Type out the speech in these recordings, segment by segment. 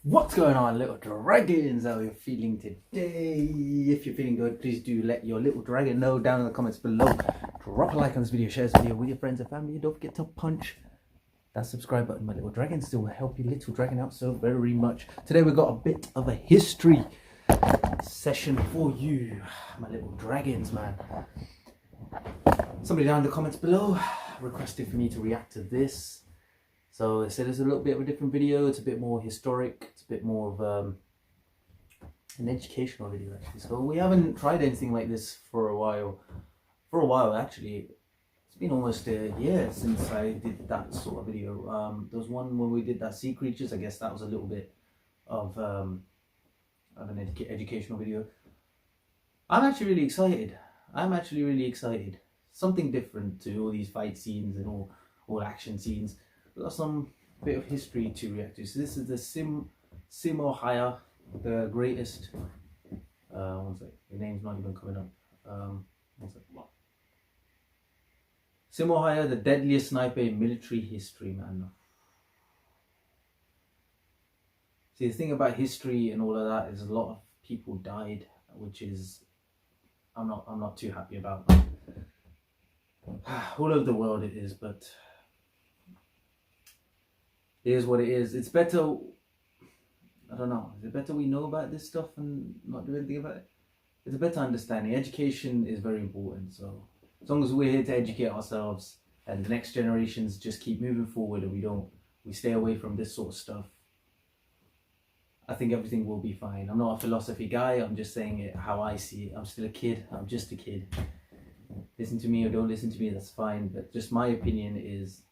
What's going on, little dragons? How are you feeling today? If you're feeling good, please do let your little dragon know down in the comments below. Drop a like on this video, share this video with your friends and family, and don't forget to punch that subscribe button. My little dragon still will help your little dragon out so very much. Today we've got a bit of a history session for you, my little dragons, man. Somebody down in the comments below requested for me to react to this. So I said it's a little bit of a different video. It's a bit more historic. It's a bit more of an educational video actually. So we haven't tried anything like this for a while. Actually. It's been almost a year since I did that sort of video. There was one when we did that sea creatures. I guess that was a little bit of an educational video. I'm actually really excited. Something different to all these fight scenes and all action scenes. We've got some bit of history to react to. So this is the Simo Häyhä, the greatest. One sec, the name's not even coming up. One sec. Simo Häyhä, the deadliest sniper in military history, man. See, the thing about history and all of that is a lot of people died, which is I'm not too happy about. All over the world it is, but it is what it is. It's better, I don't know, is it better we know about this stuff and not do anything about it? It's a better understanding. Education is very important, so as long as we're here to educate ourselves and the next generations just keep moving forward and we stay away from this sort of stuff, I think everything will be fine. I'm not a philosophy guy, I'm just saying it how I see it. I'm still a kid, I'm just a kid. Listen to me or don't listen to me, that's fine, but just my opinion is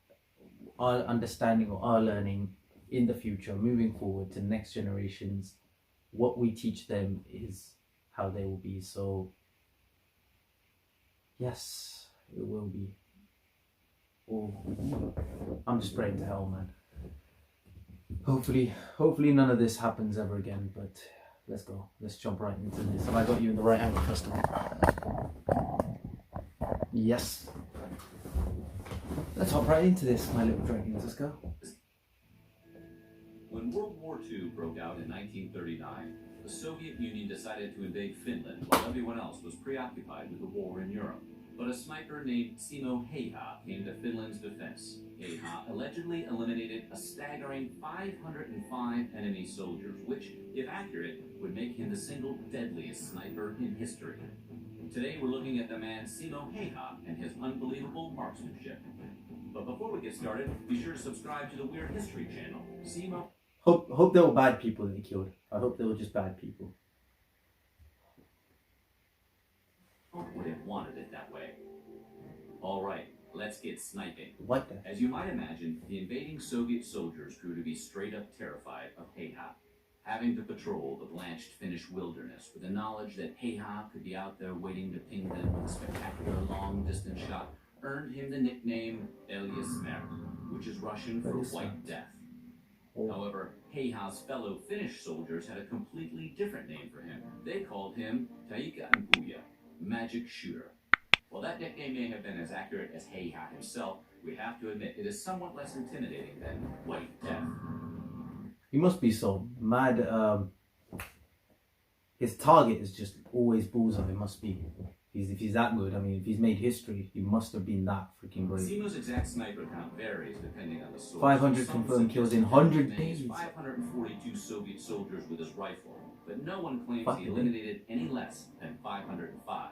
our understanding or our learning in the future, moving forward to next generations, what we teach them is how they will be. So yes, it will be. Oh, I'm just praying to hell, man. Hopefully none of this happens ever again, but let's go. Let's jump right into this. Have I got you in the right angle, customer? Yes. Let's hop right into this, my little dragons. Let's go. When World War II broke out in 1939, the Soviet Union decided to invade Finland while everyone else was preoccupied with the war in Europe. But a sniper named Simo Häyhä came to Finland's defense. Häyhä allegedly eliminated a staggering 505 enemy soldiers, which, if accurate, would make him the single deadliest sniper in history. Today we're looking at the man Simo Häyhä and his unbelievable marksmanship. But before we get started, be sure to subscribe to the Weird History channel. Simo. Hope they were bad people that he killed. I hope they were just bad people. Would have wanted it that way. Alright, let's get sniping. What the? As you might imagine, the invading Soviet soldiers grew to be straight up terrified of Häyhä. Having to patrol the blanched Finnish wilderness with the knowledge that Häyhä could be out there waiting to ping them with a spectacular long-distance shot earned him the nickname Deadliest, which is Russian for White Death. However, Häyhä's fellow Finnish soldiers had a completely different name for him. They called him Häyhä, Magic Shooter. While that nickname may have been as accurate as Häyhä himself, we have to admit it is somewhat less intimidating than White Death. He must be so mad. His target is just always bullseye. It must be. If he's that good, I mean, if he's made history, he must have been that freaking great. Simo's exact sniper count varies depending on the source. 500 confirmed kills in 100 days. 542 Soviet soldiers with his rifle, but no one claims he eliminated any less than 505.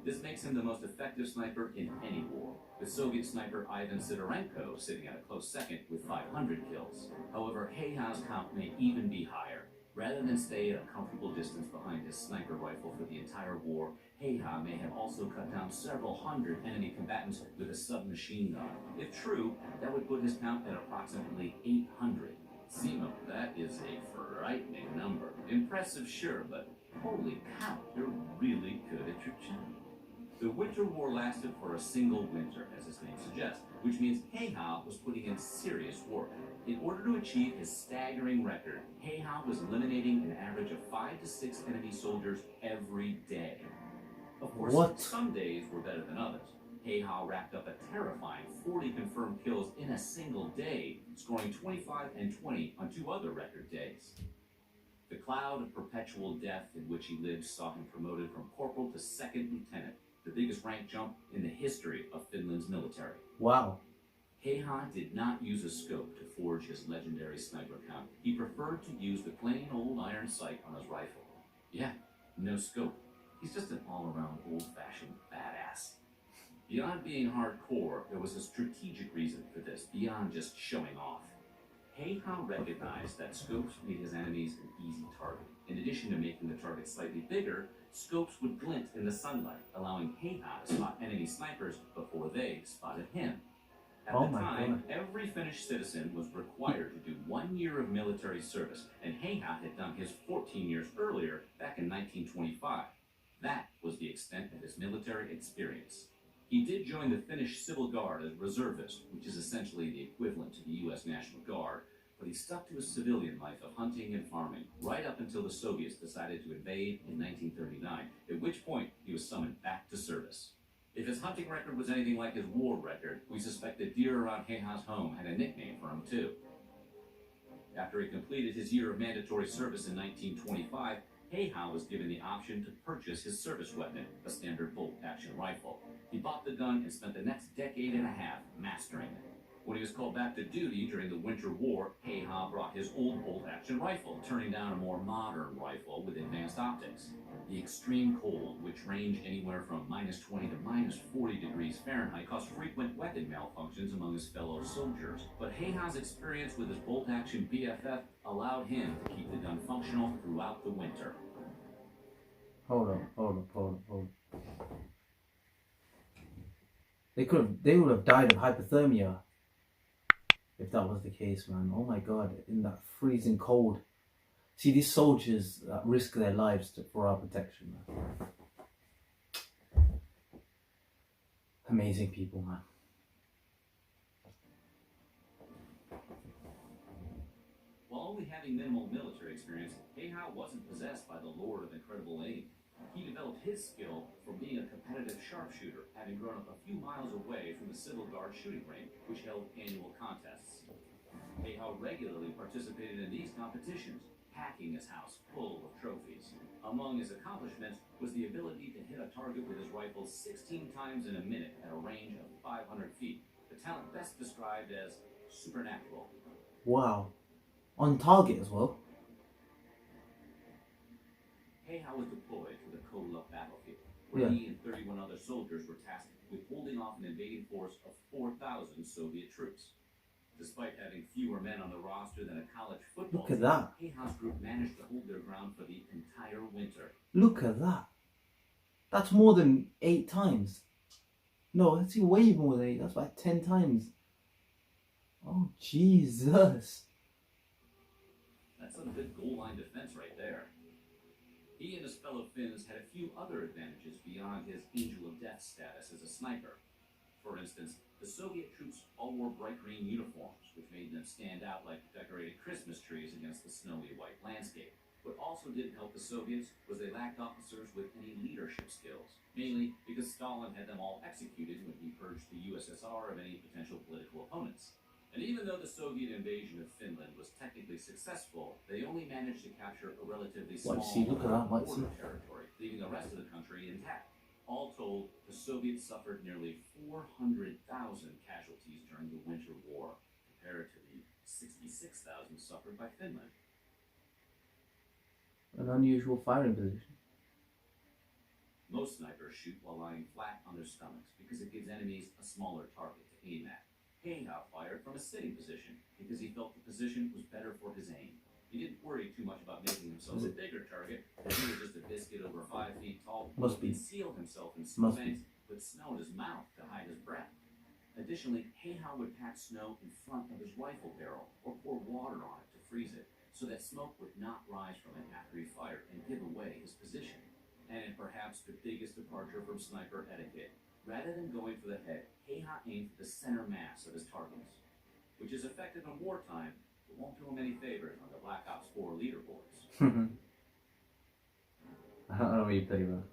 This makes him the most effective sniper in any war, with Soviet sniper Ivan Sidorenko sitting at a close second with 500 kills. However, Häyhä's count may even be higher. Rather than stay at a comfortable distance behind his sniper rifle for the entire war, Häyhä may have also cut down several hundred enemy combatants with a submachine gun. If true, that would put his count at approximately 800. Simo, that is a frightening number. Impressive, sure, but holy cow, you're really good at your job. The Winter War lasted for a single winter, as its name suggests, which means Häyhä was putting in serious work. In order to achieve his staggering record, Häyhä was eliminating an average of 5 to 6 enemy soldiers every day. Of course, some days were better than others. Häyhä racked up a terrifying 40 confirmed kills in a single day, scoring 25 and 20 on 2 other record days. The cloud of perpetual death in which he lived saw him promoted from corporal to second lieutenant, the biggest rank jump in the history of Finland's military. Wow. Häyhä did not use a scope to forge his legendary sniper count. He preferred to use the plain old iron sight on his rifle. Yeah, no scope. He's just an all-around old-fashioned badass. Beyond being hardcore, there was a strategic reason for this, beyond just showing off. Häyhä recognized that scopes made his enemies an easy target. In addition to making the target slightly bigger, scopes would glint in the sunlight, allowing Häyhä to spot enemy snipers before they spotted him. At the time, every Finnish citizen was required to do 1 year of military service, and Häyhä had done his 14 years earlier, back in 1925. That was the extent of his military experience. He did join the Finnish Civil Guard as reservist, which is essentially the equivalent to the U.S. National Guard, but he stuck to his civilian life of hunting and farming, right up until the Soviets decided to invade in 1939, at which point he was summoned back to service. If his hunting record was anything like his war record, we suspect the deer around Häyhä's home had a nickname for him too. After he completed his year of mandatory service in 1925, Häyhä was given the option to purchase his service weapon, a standard bolt-action rifle. He bought the gun and spent the next decade and a half mastering it. When he was called back to duty during the Winter War, Häyhä brought his old bolt-action rifle, turning down a more modern rifle with advanced optics. The extreme cold, which ranged anywhere from -20 to -40 degrees Fahrenheit, caused frequent weapon malfunctions among his fellow soldiers. But Häyhä's experience with his bolt-action BFF allowed him to keep the gun functional throughout the winter. Hold on. They would have died of hypothermia if that was the case, man. Oh my god, in that freezing cold. See, these soldiers risk their lives for our protection, man. Amazing people, man. While only having minimal military experience, Häyhä wasn't possessed by the lord of incredible aim. He developed his skill from being a competitive sharpshooter, having grown up a few miles away from the Civil Guard shooting range, which held annual contests. Häyhä regularly participated in these competitions, packing his house full of trophies. Among his accomplishments was the ability to hit a target with his rifle 16 times in a minute at a range of 500 feet. The talent best described as supernatural. Wow. On target as well. Häyhä was deployed to the Kola battlefield, where he and 31 other soldiers were tasked with holding off an invading force of 4,000 Soviet troops. Despite having fewer men on the roster than a college football team, Häyhä's group managed to hold their ground for the entire winter. Look at that. That's more than 8 times. No, that's way more than 8. That's like 10 times. Oh, Jesus. That's some good goal line defense right there. He and his fellow Finns had a few other advantages beyond his Angel of Death status as a sniper. For instance, the Soviet troops all wore bright green uniforms, which made them stand out like decorated Christmas trees against the snowy white landscape. What also didn't help the Soviets was they lacked officers with any leadership skills, mainly because Stalin had them all executed when he purged the USSR of any potential political opponents. And even though the Soviet invasion of Finland was technically successful, they only managed to capture a relatively small border territory, leaving the rest of the country intact. All told, the Soviets suffered nearly 400,000 casualties during the Winter War, compared to the 66,000 suffered by Finland. An unusual firing position. Most snipers shoot while lying flat on their stomachs because it gives enemies a smaller target to aim at. Häyhä fired from a sitting position because he felt the position was better for his aim. He didn't worry too much about making himself a bigger target, as he was just a biscuit over 5 feet tall who would conceal himself in snowbanks with snow in his mouth to hide his breath. Additionally, Häyhä would pack snow in front of his rifle barrel or pour water on it to freeze it, so that smoke would not rise from it after he fired and give away his position. And perhaps the biggest departure from sniper etiquette, rather than going for the head, Häyhä aimed for the center mass of his targets, which is effective in wartime, but won't do him any favors on the Black Ops 4 leaderboards. I don't know what you play about.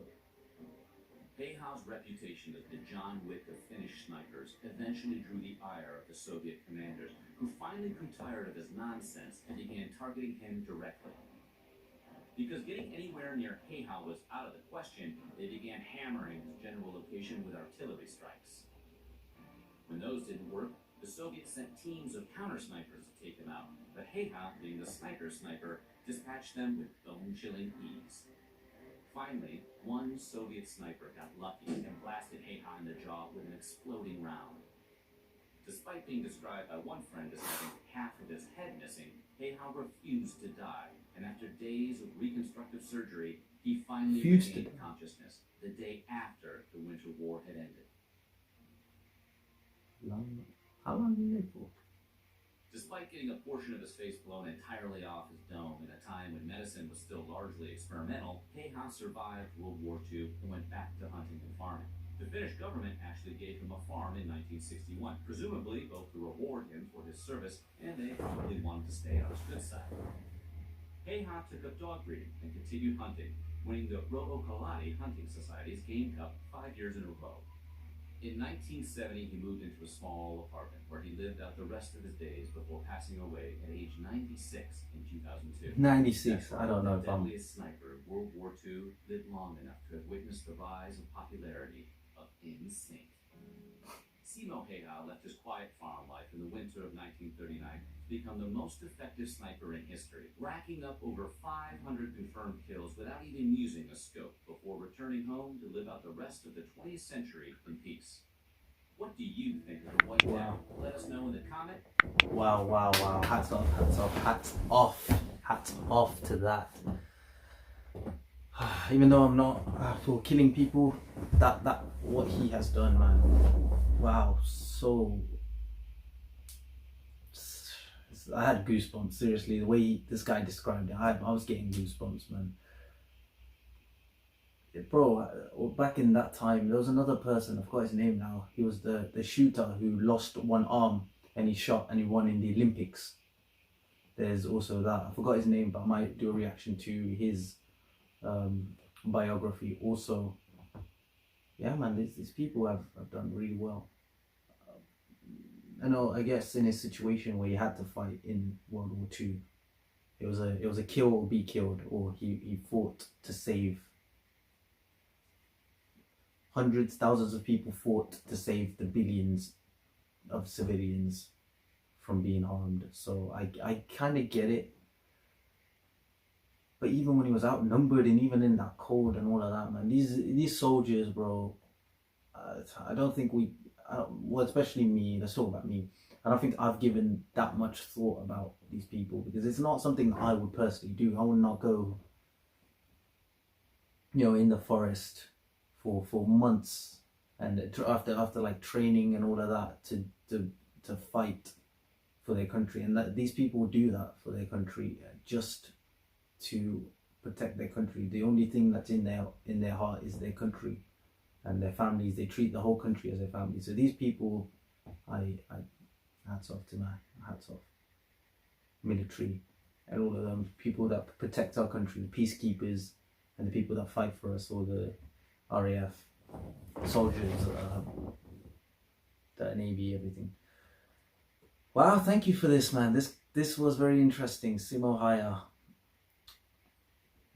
Häyhä's reputation as the John Wick of Finnish snipers eventually drew the ire of the Soviet commanders, who finally grew tired of his nonsense and began targeting him directly. Because getting anywhere near Häyhä was out of the question, they began hammering his general location with artillery strikes. When those didn't work, the Soviets sent teams of counter-snipers to take them out, but Häyhä, being the sniper, dispatched them with bone-chilling ease. Finally, one Soviet sniper got lucky and blasted Häyhä in the jaw with an exploding round. Despite being described by one friend as having half of his head missing, Häyhä refused to die, and after days of reconstructive surgery, he finally regained consciousness the day after the Winter War had ended. How long did he live for? Despite getting a portion of his face blown entirely off his dome in a time when medicine was still largely experimental, Häyhä survived World War II and went back to hunting and farming. The Finnish government actually gave him a farm in 1961, presumably both to reward him for his service and they probably wanted to stay on his good side. Häyhä took up dog breeding and continued hunting, winning the Ruoholahti Hunting Society's Game Cup 5 years in a row. In 1970, he moved into a small apartment where he lived out the rest of his days before passing away at age 96 in 2002. 96, I don't know if I'm... The deadliest sniper of World War II lived long enough to have witnessed the rise of popularity of NSYNC. Simo Häyhä left his quiet farm life in the winter of 1939 to become the most effective sniper in history, racking up over 500 confirmed kills without even using a scope before returning home to live out the rest of the 20th century in peace. What do you think of the white down? Let us know in the comment. Wow. Hats off to that. Even though I'm not for killing people, that what he has done, man. Wow, so I had goosebumps. Seriously, the way this guy described it, I was getting goosebumps, man. Bro, back in that time, there was another person. I forgot his name now. He was the shooter who lost one arm and he shot and he won in the Olympics. There's also that. I forgot his name, but I might do a reaction to his biography also. Yeah, man, these people have done really well. I guess in a situation where he had to fight in World War II, it was a kill or be killed, or he fought to save. Hundreds, thousands of people fought to save the billions of civilians from being harmed. So I kind of get it. But even when he was outnumbered and even in that cold and all of that, man, these soldiers, bro, I don't think well, especially me, let's talk about me. I don't think I've given that much thought about these people because it's not something I would personally do. I would not go, in the forest for months and after like training and all of that to fight for their country. And that these people do that for their country just to protect their country. The only thing that's in their heart is their country and their families. They treat the whole country as their family. So these people, I hats off to man, hats off. Military and all of them, people that protect our country, the peacekeepers and the people that fight for us, all the RAF soldiers, the Navy, everything. Wow, thank you for this, man. This was very interesting. Simo Häyhä.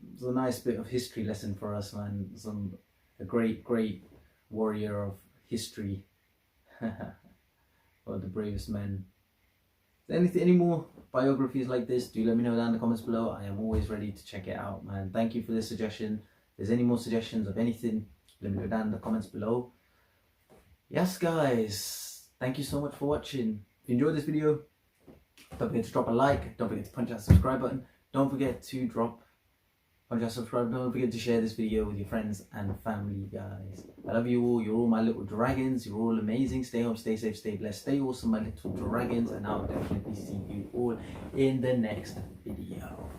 It was a nice bit of history lesson for us, man. A great warrior of history. One of the bravest men. Any more biographies like this, do let me know down in the comments below. I am always ready to check it out, man. Thank you for this suggestion. If there's any more suggestions of anything, let me know down in the comments below. Yes, guys, thank you so much for watching. If you enjoyed this video, don't forget to drop a like. Don't forget to punch that subscribe button. Don't forget to punch that subscribe button. Don't forget to share this video with your friends and family, guys. I love you all. You're all my little dragons. You're all amazing. Stay home, stay safe, stay blessed, stay awesome, my little dragons. And I'll definitely see you all in the next video.